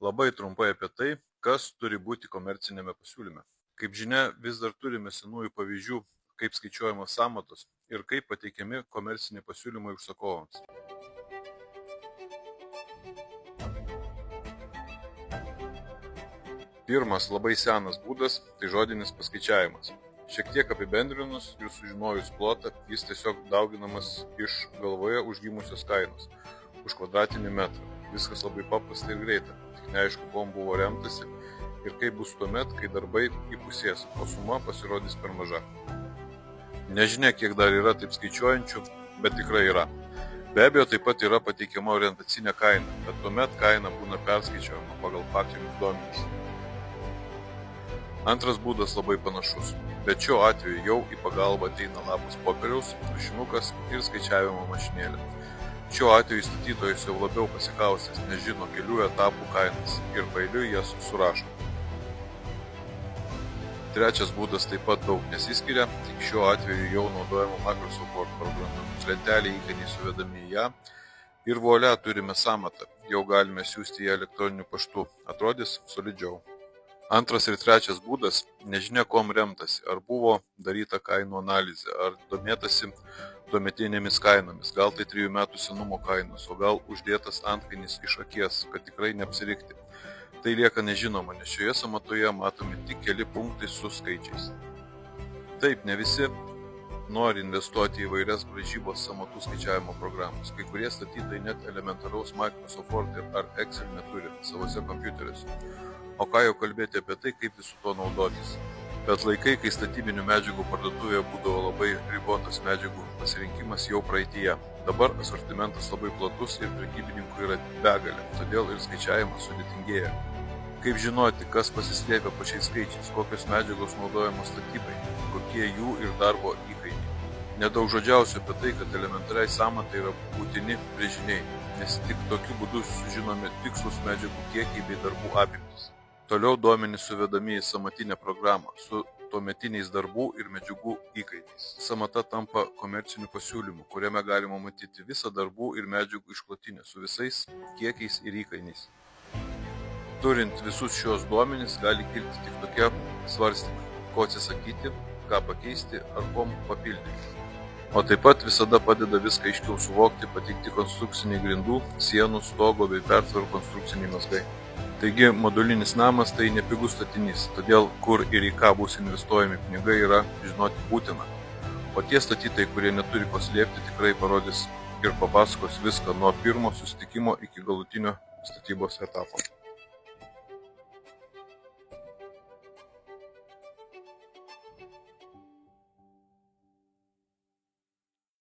Labai trumpai apie tai, kas turi būti komerciniame pasiūlyme. Kaip žinia, vis dar turime senųjų pavyzdžių, kaip skaičiuojamos sąmatos ir kaip pateikiami komerciniai pasiūlymai užsakovams. Pirmas labai senas būdas – tai žodinis paskaičiavimas. Šiek tiek apibendrinus ir sužinojus plotą, jis tiesiog dauginamas iš galvoje užgimusios kainos už kvadratinį metrą. Viskas labai paprasta ir greita, tik neaišku, kuom buvo remtasi ir kaip bus tuomet, kai darbai įpusės, o suma pasirodys per maža. Nežinia, kiek dar yra taip skaičiuojančių, bet tikrai yra. Be abejo, taip pat yra pateikiama orientacinė kaina, bet tuomet kaina būna perskaičiuojama pagal faktinius duomenis. Antras būdas labai panašus, bet šiuo atveju jau į pagalbą ateina lapas popieriaus, tušinukas ir skaičiavimo mašinėlė. Šiuo atveju statytojas jau labiau pasikaustęs, nes žino kelių etapų kainas ir paeiliui jas surašo. Trečias būdas taip pat daug nesiskiria, tik šiuo atveju jau naudojama Microsoft Word programa. Lentelė įkainiai suvedami į ją ir volia turime sąmatą, jau galime siųsti ją elektroniniu paštu, atrodys solidžiau. Antras ir trečias būdas – nežinia, kuom remtasi, ar buvo daryta kainų analizė, ar domėtasi tuometinėmis kainomis, gal tai 3 metų senumo kainos, o gal uždėtas antkainis iš akies, kad tikrai neapsirikti. Tai lieka nežinoma, nes šioje sąmatoje matomi tik keli punktai su skaičiais. Taip, ne visi nori investuoti į vairias braižybos sąmatų skaičiavimo programos. Kai kurie statytojai net elementaraus Microsoft Word ar Excel neturi savose kompiuteriuose. O ką jau kalbėti apie tai, kaip visų to naudotis. Bet laikai, kai statybinių medžiagų parduotuvėje būdavo labai ribotas medžiagų pasirinkimas, jau praeityje. Dabar asortimentas labai platus ir prekybininkų yra begalė, todėl ir skaičiavimas sudėtingėja. Kaip žinoti, kas pasislėpia pačiais skaičiais, kokios medžiagos naudojamos statybai, kokie jų ir darbo įkainiai. Nedaugžodžiausiu apie tai, kad elementariai sąmatai yra būtini brėžiniai, nes tik tokiu būdu sužinomi tikslus medžiagų kiekiai bei darbų apimtis. Toliau duomenys suvedami į sąmatinę programą su tuometiniais darbų ir medžiagų įkainiais. Sąmata tampa komerciniu pasiūlymu, kuriame galima matyti visą darbų ir medžiagų išklotinę su visais kiekiais ir įkainiais. Turint visus šios duomenys gali kilti tik tokie svarstymai, ko atsisakyti, ką pakeisti ar kuom papildyti. O taip pat visada padeda viską aiškiau suvokti pateikti konstrukciniai grindų, sienų, stogo bei pertvarų konstrukciniai mazgai. Taigi, modulinis namas tai nepigus statinys, todėl kur ir į ką bus investuojami pinigai yra žinoti būtina. O tie statytojai, kurie neturi ko slėpti, tikrai parodys ir papasakos viską nuo pirmo susitikimo iki galutinio statybos etapo.